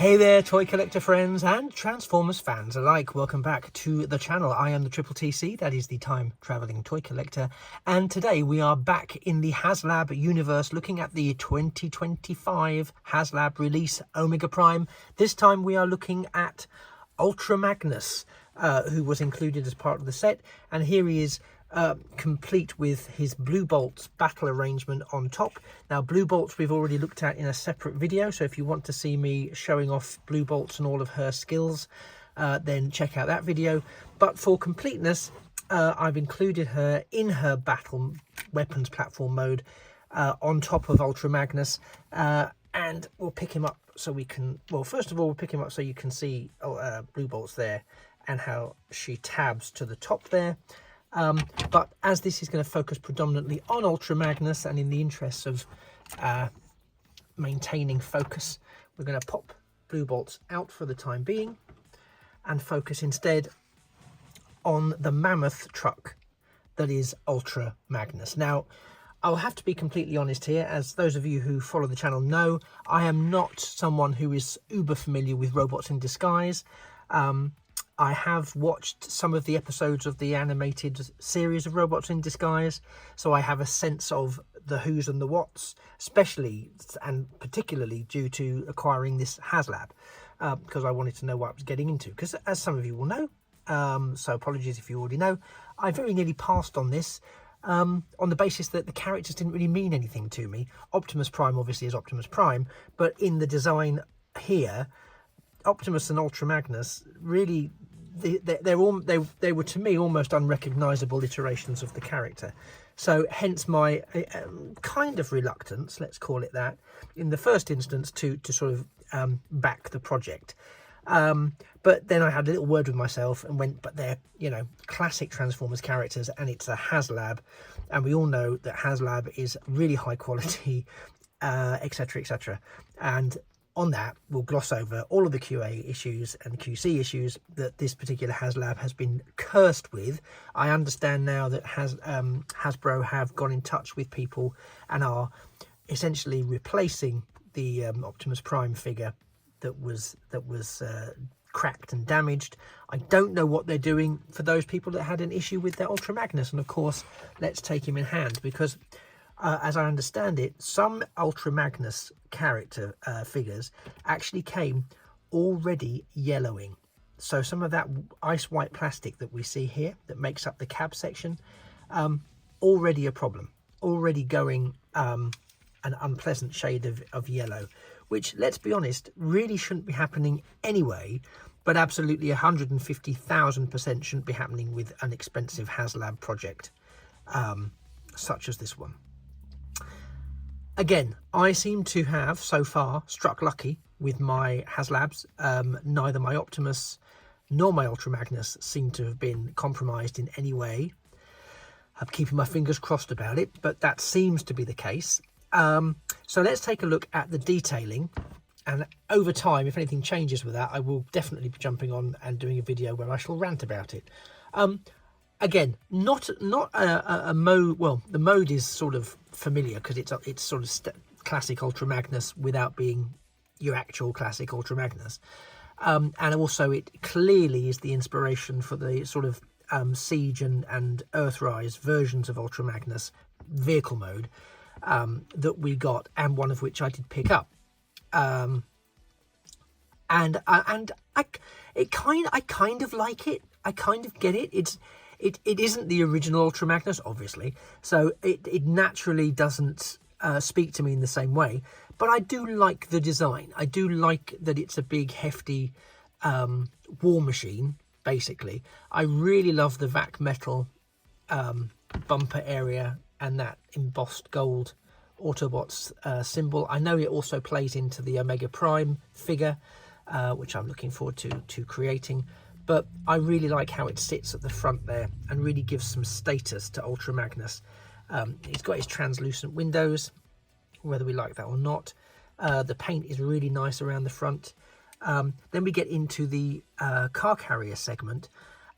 Hey there, toy collector friends and Transformers fans alike. Welcome back to the channel. I am the Triple TC, that is the time traveling toy collector, and today we are back in the Haslab universe looking at the 2025 Haslab release Omega Prime. This time we are looking at Ultra Magnus, who was included as part of the set, and here he is complete with his Blue Bolts battle arrangement on top. Now, Blue Bolts we've already looked at in a separate video, so if you want to see me showing off Blue Bolts and all of her skills, then check out that video. But for completeness, I've included her in her battle weapons platform mode on top of Ultra Magnus, and we'll pick him up so we can, well, first of all, we'll pick him up so you can see Blue Bolts there and how she tabs to the top there. But as this is going to focus predominantly on Ultra Magnus, and in the interests of maintaining focus, we're going to pop Blue Bolts out for the time being and focus instead on the mammoth truck that is Ultra Magnus. Now, I'll have to be completely honest here, as those of you who follow the channel know, I am not someone who is uber familiar with robots in disguise. I have watched some of the episodes of the animated series of Robots in Disguise, so I have a sense of the who's and the what's, especially and particularly due to acquiring this Haslab, because I wanted to know what I was getting into. Because as some of you will know, so apologies if you already know, I very nearly passed on this on the basis that the characters didn't really mean anything to me. Optimus Prime obviously is Optimus Prime, but in the design here, Optimus and Ultra Magnus really, they were to me almost unrecognizable iterations of the character. So hence my kind of reluctance, let's call it that, in the first instance to sort of back the project. But then I had a little word with myself and went, but they're, you know, classic Transformers characters, and it's a Haslab, and we all know that Haslab is really high quality, etc, etc. And on that, we'll gloss over all of the QA issues and QC issues that this particular Haslab has been cursed with. I understand now that Hasbro have gone in touch with people and are essentially replacing the Optimus Prime figure that was cracked and damaged. I don't know what they're doing for those people that had an issue with their Ultra Magnus, and of course, let's take him in hand, because as I understand it, some Ultra Magnus character figures actually came already yellowing. So some of that ice white plastic that we see here that makes up the cab section, already a problem, already going an unpleasant shade of yellow, which, let's be honest, really shouldn't be happening anyway, but absolutely 150,000% shouldn't be happening with an expensive Haslab project such as this one. Again, I seem to have, so far, struck lucky with my Haslabs. Neither my Optimus nor my Ultra Magnus seem to have been compromised in any way. I'm keeping my fingers crossed about it, but that seems to be the case. So let's take a look at the detailing. And over time, if anything changes with that, I will definitely be jumping on and doing a video where I shall rant about it. Again, not a mode. Well, the mode is sort of familiar because it's sort of classic Ultra Magnus without being your actual classic Ultra Magnus, and also it clearly is the inspiration for the sort of Siege and Earthrise versions of Ultra Magnus vehicle mode that we got, and one of which I did pick up. And I kind of like it. I kind of get it. It isn't the original Ultra Magnus, obviously, so it naturally doesn't speak to me in the same way, but I do like the design. I do like that it's a big, hefty war machine, basically. I really love the vac metal bumper area and that embossed gold Autobots symbol. I know it also plays into the Omega Prime figure, which I'm looking forward to creating. But I really like how it sits at the front there and really gives some status to Ultra Magnus. He's got his translucent windows, whether we like that or not. The paint is really nice around the front. Then we get into the car carrier segment,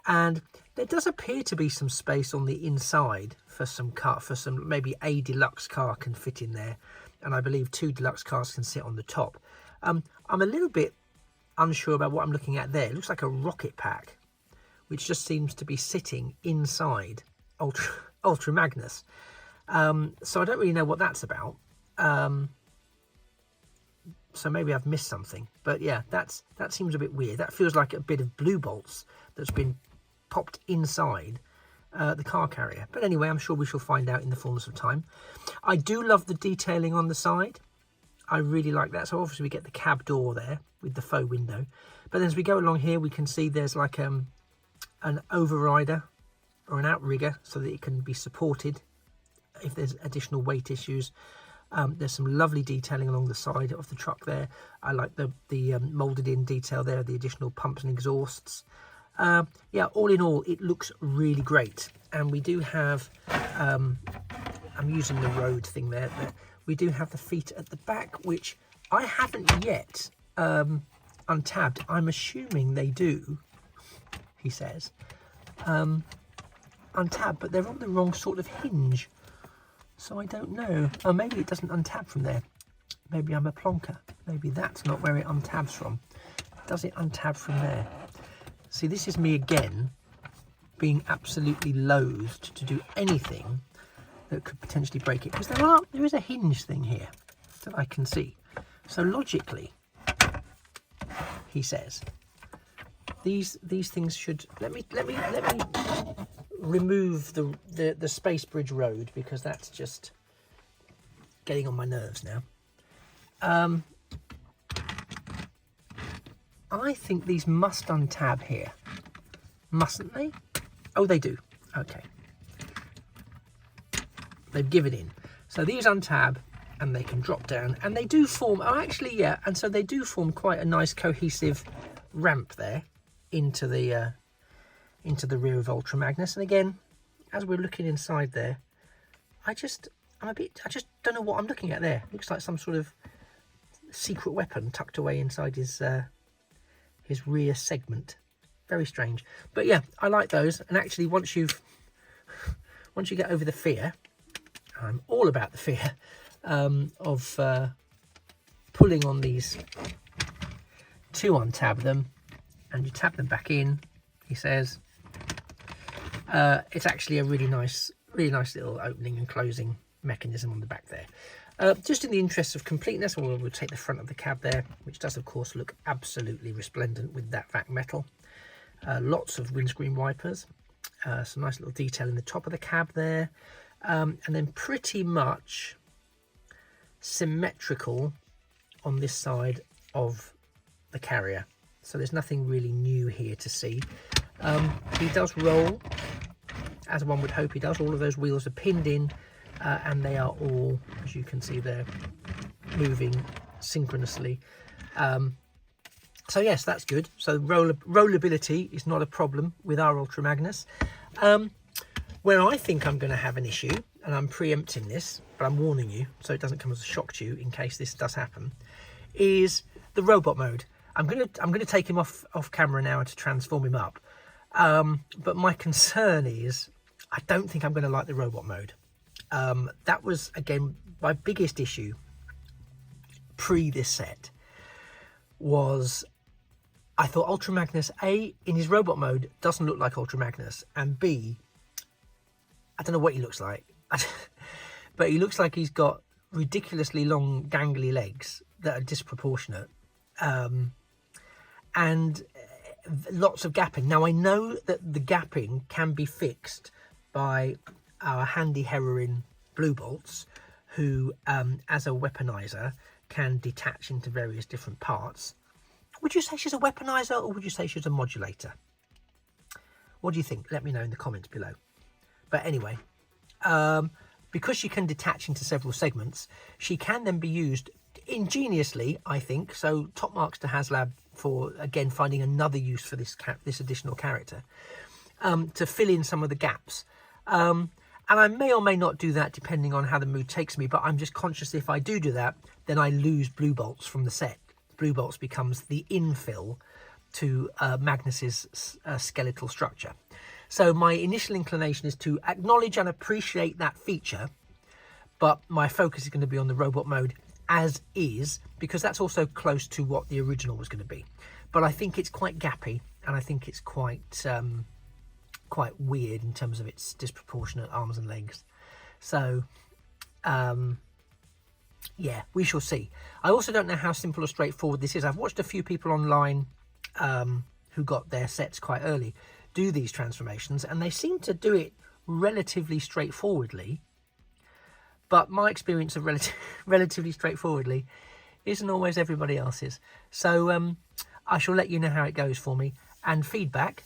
and there does appear to be some space on the inside for some maybe a deluxe car can fit in there, and I believe 2 deluxe cars can sit on the top. I'm a little bit unsure about what I'm looking at there. It looks like a rocket pack, which just seems to be sitting inside Ultra Magnus. So I don't really know what that's about. So maybe I've missed something. But yeah, that seems a bit weird. That feels like a bit of blue bolts that's been popped inside the car carrier. But anyway, I'm sure we shall find out in the fullness of time. I do love the detailing on the side. I really like that. So obviously we get the cab door there with the faux window. But as we go along here, we can see there's like an overrider or an outrigger so that it can be supported if there's additional weight issues. There's some lovely detailing along the side of the truck there. I like the moulded in detail there, the additional pumps and exhausts. Yeah, all in all, it looks really great. And we do have, I'm using the road thing there, but we do have the feet at the back, which I haven't yet untabbed. I'm assuming they do, he says, untab, but they're on the wrong sort of hinge. So I don't know. Oh, maybe it doesn't untab from there. Maybe I'm a plonker. Maybe that's not where it untabs from. Does it untab from there? See, this is me again being absolutely loathed to do anything that could potentially break it, because there is a hinge thing here that I can see. So logically, he says, these things should, let me remove the Space Bridge Road, because that's just getting on my nerves now. I think these must untab here, mustn't they? Oh, they do. Okay, they've given in. So these untab and they can drop down, and they do form, oh actually yeah, and so they do form quite a nice cohesive ramp there into the rear of Ultra Magnus. And again, as we're looking inside there, I just don't know what I'm looking at there. Looks like some sort of secret weapon tucked away inside his rear segment. Very strange. But yeah, I like those. And actually, once you get over the fear, I'm all about the fear of pulling on these to untab them, and you tap them back in, he says. It's actually a really nice little opening and closing mechanism on the back there. Just in the interest of completeness, we'll take the front of the cab there, which does of course look absolutely resplendent with that vac metal. Lots of windscreen wipers, some nice little detail in the top of the cab there, and then pretty much symmetrical on this side of the carrier. So there's nothing really new here to see. He does roll, as one would hope he does. All of those wheels are pinned in, and they are all, as you can see there, moving synchronously. So yes, that's good. So rollability is not a problem with our Ultra Magnus. Where I think I'm going to have an issue, and I'm preempting this, but I'm warning you so it doesn't come as a shock to you in case this does happen, is the robot mode. I'm going to take him off camera now to transform him up. But my concern is I don't think I'm going to like the robot mode. That was, again, my biggest issue pre this set was I thought Ultra Magnus, A, in his robot mode, doesn't look like Ultra Magnus, and B, I don't know what he looks like, but he looks like he's got ridiculously long, gangly legs that are disproportionate, and lots of gapping. Now, I know that the gapping can be fixed by our handy heroine Blue Bolts, who, as a weaponizer, can detach into various different parts. Would you say she's a weaponizer, or would you say she's a modulator? What do you think? Let me know in the comments below. But anyway, because she can detach into several segments, she can then be used ingeniously, I think. So top marks to Haslab for, again, finding another use for this additional character, to fill in some of the gaps. And I may or may not do that depending on how the mood takes me, but I'm just conscious if I do that, then I lose Blue Bolts from the set. Blue Bolts becomes the infill to Magnus's skeletal structure. So my initial inclination is to acknowledge and appreciate that feature, but my focus is going to be on the robot mode as is, because that's also close to what the original was going to be. but I think it's quite gappy, and I think it's quite quite weird in terms of its disproportionate arms and legs. So yeah, we shall see. I also don't know how simple or straightforward this is. I've watched a few people online who got their sets quite early do these transformations, and they seem to do it relatively straightforwardly, but my experience of relatively straightforwardly isn't always everybody else's. So I shall let you know how it goes for me, and feedback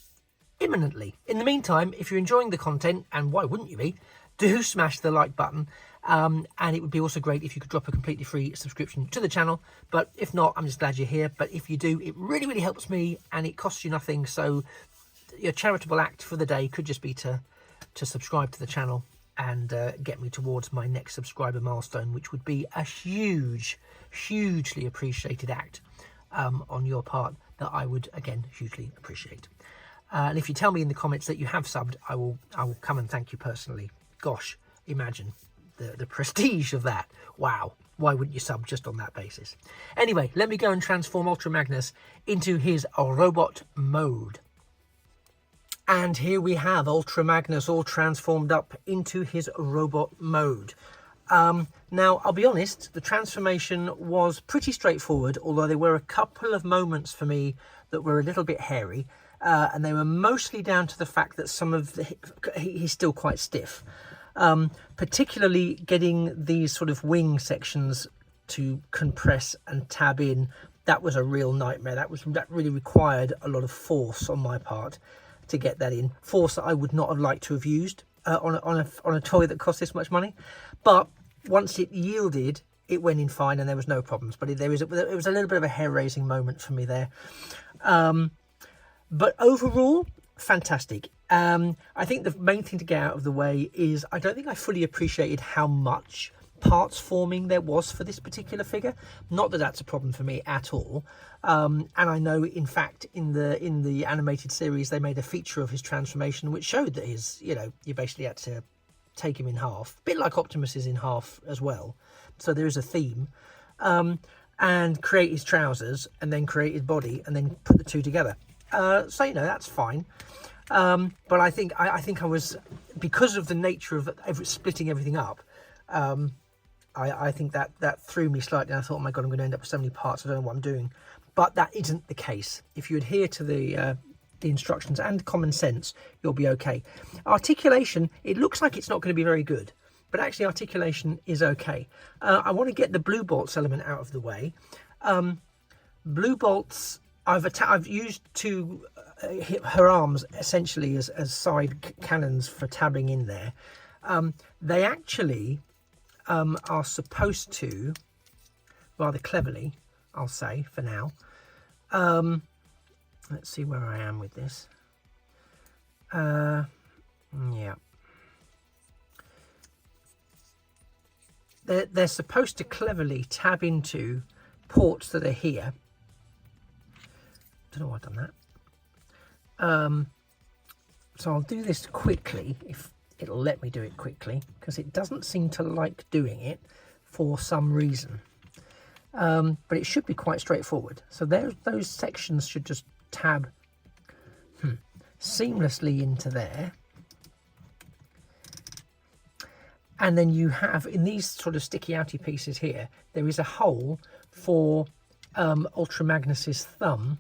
imminently. In the meantime, if you're enjoying the content, and why wouldn't you be, do smash the like button, and it would be also great if you could drop a completely free subscription to the channel. But if not, I'm just glad you're here. But if you do, it really helps me, and it costs you nothing. So your charitable act for the day could just be to subscribe to the channel and get me towards my next subscriber milestone, which would be a hugely appreciated act on your part, that I would again hugely appreciate. And if you tell me in the comments that you have subbed, I will come and thank you personally. Gosh, imagine the prestige of that. Wow, why wouldn't you sub just on that basis? Anyway, let me go and transform Ultra Magnus into his robot mode. And here we have Ultra Magnus all transformed up into his robot mode. Now, I'll be honest, the transformation was pretty straightforward, although there were a couple of moments for me that were a little bit hairy, and they were mostly down to the fact that some of he's still quite stiff. Particularly getting these sort of wing sections to compress and tab in, that was a real nightmare. That really required a lot of force on my part to get that in, force that I would not have liked to have used on a toy that cost this much money. But once it yielded, it went in fine and there was no problems. But it was a little bit of a hair-raising moment for me there. But overall, fantastic. I think the main thing to get out of the way is I don't think I fully appreciated how much parts forming there was for this particular figure. Not that that's a problem for me at all. And I know, in fact, in the animated series, they made a feature of his transformation which showed that you basically had to take him in half, a bit like Optimus is in half as well. So there is a theme, and create his trousers and then create his body and then put the two together. So that's fine. But I think I was, because of the nature of splitting everything up, I think that threw me slightly. I thought, oh my god, I'm going to end up with so many parts, I don't know what I'm doing. But that isn't the case. If you adhere to the instructions and common sense, you'll be okay. Articulation, it looks like it's not going to be very good, but actually articulation is okay. I want to get the blue bolts element out of the way. Blue bolts, I've used her arms essentially as side cannons for tabbing in there. They actually are supposed to, rather cleverly, I'll say for now. Let's see where I am with this. Yeah. They're supposed to cleverly tab into ports that are here. Don't know why I've done that. So I'll do this quickly, if it'll let me do it quickly, because it doesn't seem to like doing it for some reason. But it should be quite straightforward. So those sections should just tab seamlessly into there. And then you have, in these sort of sticky outy pieces here, there is a hole for Ultra Magnus's thumb.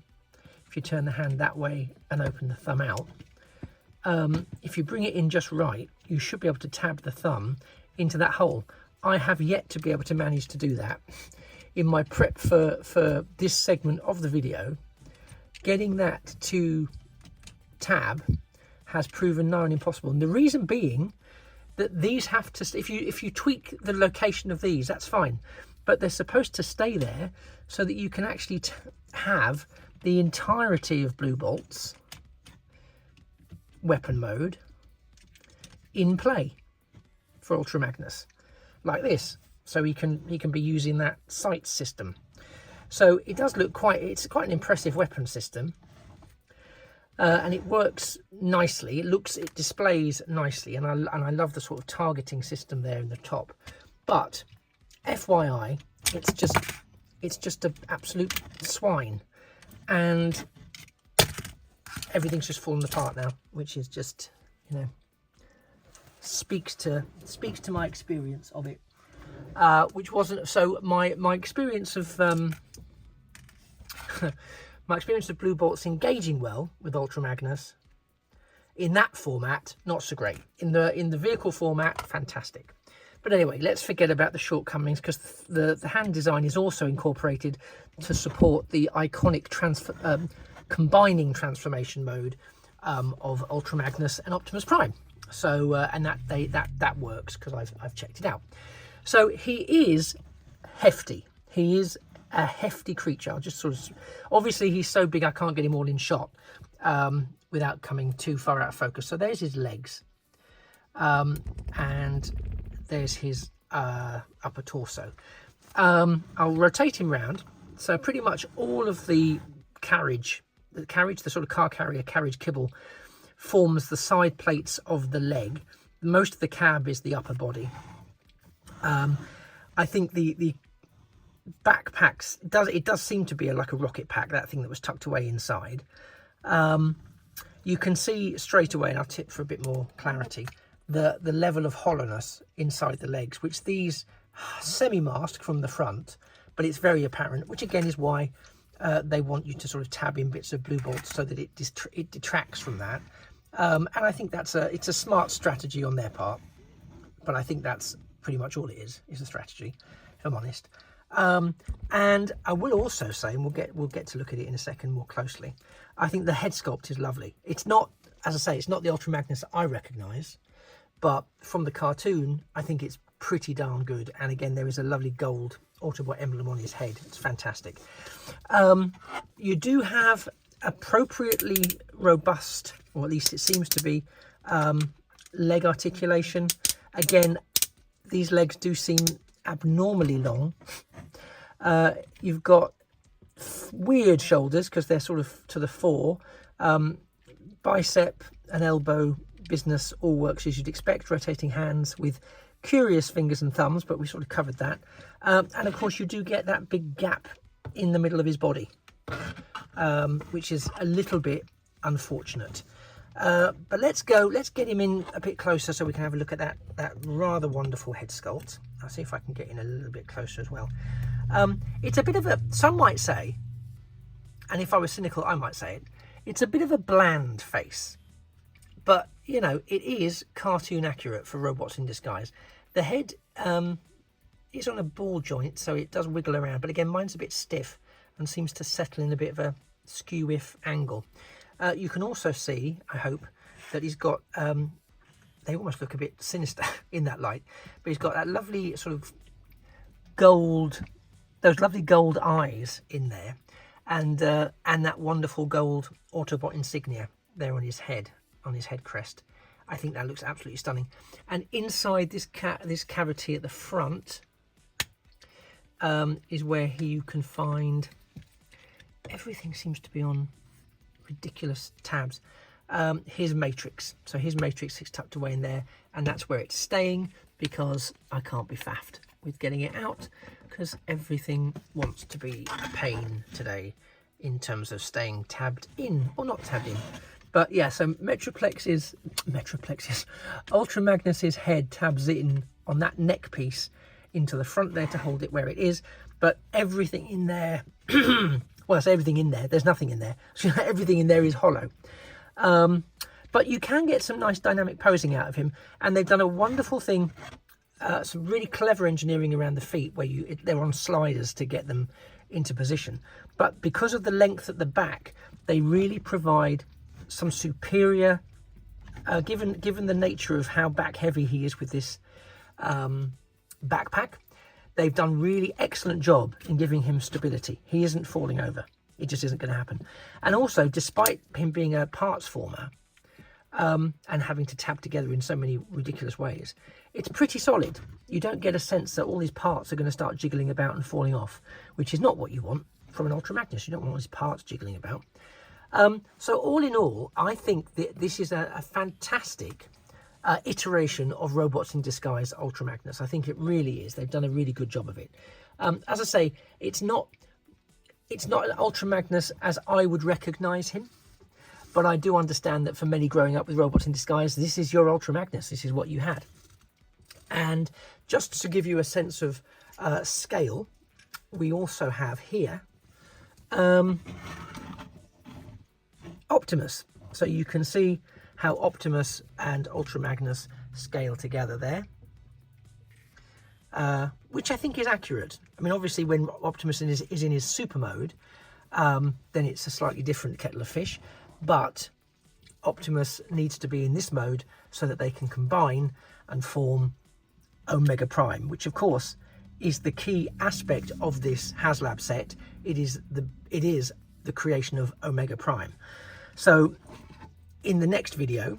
If you turn the hand that way and open the thumb out, if you bring it in just right, you should be able to tab the thumb into that hole. I have yet to be able to manage to do that. In my prep for this segment of the video, getting that to tab has proven nigh on impossible. And the reason being that these have to, if you tweak the location of these, that's fine, but they're supposed to stay there so that you can actually have the entirety of Blue Bolt's weapon mode in play for Ultra Magnus, like this. So he can be using that sight system. So it does look it's quite an impressive weapon system, and it works nicely. It displays nicely, and I love the sort of targeting system there in the top. But FYI, it's just an absolute swine. and everything's just fallen apart now, which is just, you know, speaks to my experience of it, which wasn't so. My experience of my experience of Blue Bolts engaging well with Ultra Magnus in that format, not so great. In the vehicle format, fantastic. But anyway, let's forget about the shortcomings, because the hand design is also incorporated to support the iconic combining transformation mode of Ultra Magnus and Optimus Prime. So and that works, because I've checked it out. So he is hefty. He is a hefty creature. I'll just sort of, obviously he's so big I can't get him all in shot without coming too far out of focus. So there's his legs, and there's his upper torso. I'll rotate him round. So pretty much all of the carriage, the sort of car carrier carriage kibble, forms the side plates of the leg. Most of the cab is the upper body. I think the backpacks, it does seem to be like a rocket pack, that thing that was tucked away inside. You can see straight away, and I'll tip for a bit more clarity, the level of hollowness inside the legs, which these semi-mask from the front, but it's very apparent, which again is why they want you to sort of tab in bits of Blue Bolts so that it detracts from that. And I think it's a smart strategy on their part, but I think that's pretty much all it is a strategy, if I'm honest. And I will also say, and we'll get to look at it in a second more closely, I think the head sculpt is lovely. It's not, as I say, it's not the Ultra Magnus that I recognise, but from the cartoon, I think it's pretty darn good. And again, there is a lovely gold Autobot emblem on his head. It's fantastic. You do have appropriately robust, or at least it seems to be, leg articulation. Again, these legs do seem abnormally long. You've got weird shoulders because they're sort of to the fore. Bicep and elbow business all works as you'd expect. Rotating hands with curious fingers and thumbs, but we sort of covered that. And of course you do get that big gap in the middle of his body, which is a little bit unfortunate. But let's get him in a bit closer so we can have a look at that rather wonderful head sculpt. I'll see if I can get in a little bit closer as well. It's a bit of a, some might say, and if I was cynical I might say it, it's a bit of a bland face, but you know, it is cartoon accurate for robots in disguise. The head is on a ball joint, so it does wiggle around, but again mine's a bit stiff and seems to settle in a bit of a skew-if angle. You can also see, I hope, that he's got, they almost look a bit sinister in that light, but he's got that lovely sort of gold, those lovely gold eyes in there, and that wonderful gold Autobot insignia there on his head crest. I think that looks absolutely stunning. And inside this cavity at the front is where you can find, everything seems to be on ridiculous tabs, his matrix. So his matrix is tucked away in there, and that's where it's staying, because I can't be faffed with getting it out, because everything wants to be a pain today in terms of staying tabbed in or not tabbed in. But yeah, so Metroplex's Ultra Magnus's head tabs in on that neck piece into the front there to hold it where it is, but everything in there well, I say everything in there, there's nothing in there, so everything in there is hollow. But you can get some nice dynamic posing out of him, and they've done a wonderful thing, some really clever engineering around the feet, where they're on sliders to get them into position. But because of the length at the back, they really provide some superior, given the nature of how back heavy he is with this backpack, they've done really excellent job in giving him stability. He isn't falling over. It just isn't going to happen. And also, despite him being a parts former and having to tab together in so many ridiculous ways, it's pretty solid. You don't get a sense that all these parts are going to start jiggling about and falling off, which is not what you want from an Ultra Magnus. You don't want all these parts jiggling about. So all in all, I think that this is a fantastic iteration of Robots in Disguise Ultra Magnus. I think it really is. They've done a really good job of it. As I say, it's not It's not an Ultra Magnus as I would recognise him, but I do understand that for many growing up with Robots in Disguise, this is your Ultra Magnus. This is what you had. And just to give you a sense of scale, we also have here Optimus. So you can see how Optimus and Ultra Magnus scale together there, which I think is accurate. I mean, obviously when Optimus is in his super mode, then it's a slightly different kettle of fish, but Optimus needs to be in this mode so that they can combine and form Omega Prime, which of course is the key aspect of this Haslab set. It is the creation of Omega Prime. So in the next video,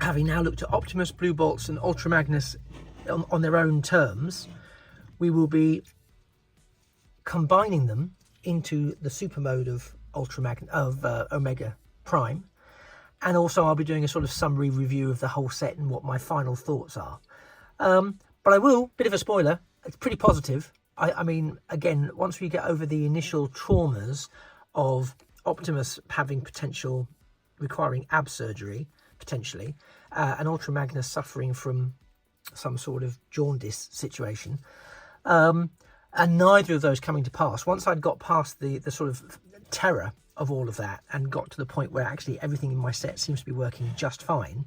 having now looked at Optimus, Blue Bolts and Ultra Magnus on their own terms, we will be combining them into the super mode of Omega Prime, and also I'll be doing a sort of summary review of the whole set and what my final thoughts are. But I will, bit of a spoiler, it's pretty positive. I mean, again, once we get over the initial traumas of Optimus having potential requiring ab surgery, potentially, and Ultra Magnus suffering from some sort of jaundice situation, and neither of those coming to pass. Once I'd got past the sort of terror of all of that and got to the point where actually everything in my set seems to be working just fine,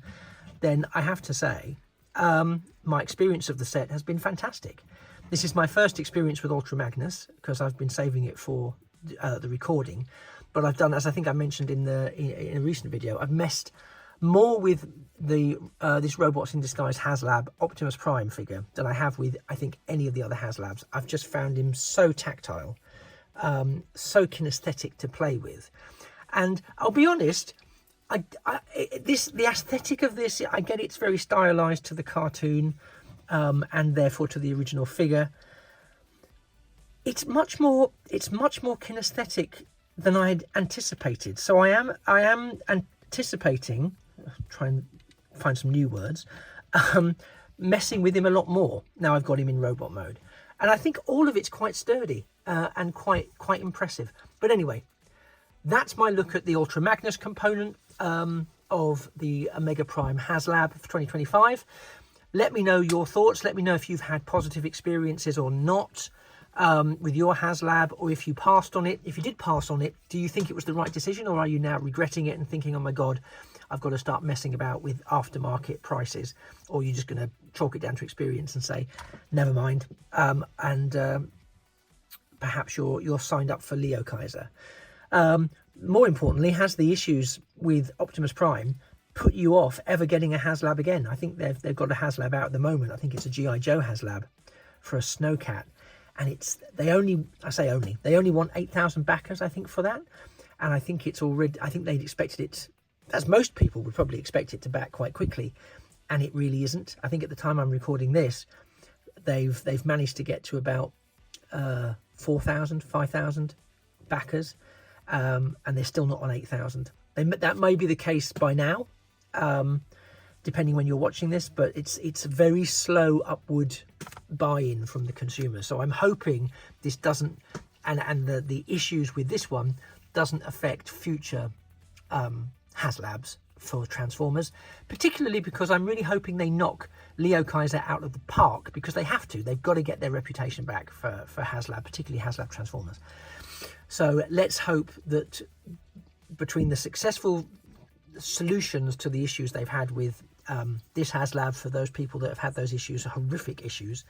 then I have to say my experience of the set has been fantastic. This is my first experience with Ultra Magnus because I've been saving it for the recording, but I've done, as I think I mentioned in a recent video, I've messed more with the this Robots in Disguise Haslab Optimus Prime figure than I have with, I think, any of the other Haslabs. I've just found him so tactile, so kinesthetic to play with, and I'll be honest, the aesthetic of this, I get it's very stylized to the cartoon, and therefore to the original figure. It's much more kinesthetic than I'd anticipated. So I am anticipating, try and find some new words, messing with him a lot more now I've got him in robot mode, and I think all of it's quite sturdy and quite impressive. But anyway, that's my look at the Ultra Magnus component of the Omega Prime Haslab for 2025. Let me know your thoughts. Let me know if you've had positive experiences or not with your Haslab, or if you passed on it. If you did pass on it, do you think it was the right decision, or are you now regretting it and thinking, oh my God, I've got to start messing about with aftermarket prices? Or are you just going to chalk it down to experience and say, never mind, and perhaps you're signed up for Leo Kaiser? More importantly, has the issues with Optimus Prime put you off ever getting a Haslab again? I think they've got a Haslab out at the moment. I think it's a G.I. Joe Haslab for a Snowcat, and they only want 8,000 backers, I think, for that. And I think it's already, I think they'd expected it, as most people would probably expect it, to back quite quickly, and it really isn't. I think at the time I'm recording this, they've managed to get to about 4,000, 5,000 backers, and they're still not on 8,000. That may be the case by now, depending when you're watching this, but it's a very slow upward buy-in from the consumer. So I'm hoping this doesn't, and the issues with this one doesn't affect future Haslabs for Transformers, particularly because I'm really hoping they knock Leo Kaiser out of the park, because they have to. They've got to get their reputation back for Haslab, particularly Haslab Transformers. So let's hope that between the successful solutions to the issues they've had with this Haslab, for those people that have had those issues, horrific issues,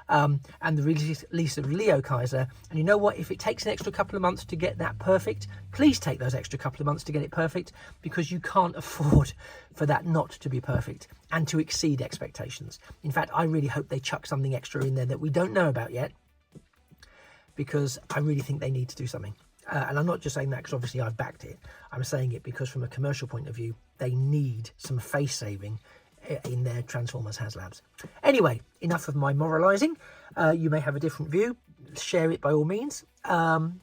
and the release of Leo Kaiser, and you know what, if it takes an extra couple of months to get that perfect, please take those extra couple of months to get it perfect, because you can't afford for that not to be perfect and to exceed expectations. In fact, I really hope they chuck something extra in there that we don't know about yet, because I really think they need to do something. And I'm not just saying that because obviously I've backed it. I'm saying it because from a commercial point of view, they need some face saving in their Transformers Haslabs. Anyway, enough of my moralising. You may have a different view. Share it by all means.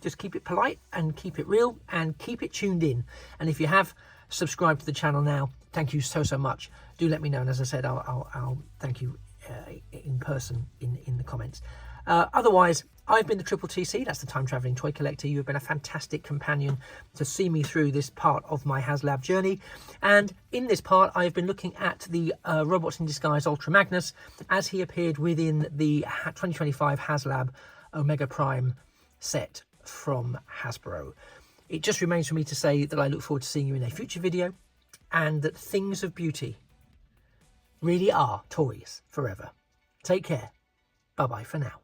Just keep it polite and keep it real and keep it tuned in. And if you have subscribed to the channel now, thank you so much. Do let me know. And as I said, I'll thank you in person in the comments. Otherwise, I've been the Triple TC, that's the Time Travelling Toy Collector. You've been a fantastic companion to see me through this part of my Haslab journey. And in this part, I've been looking at the Robots in Disguise Ultra Magnus as he appeared within the 2025 Haslab Omega Prime set from Hasbro. It just remains for me to say that I look forward to seeing you in a future video, and that things of beauty really are toys forever. Take care. Bye-bye for now.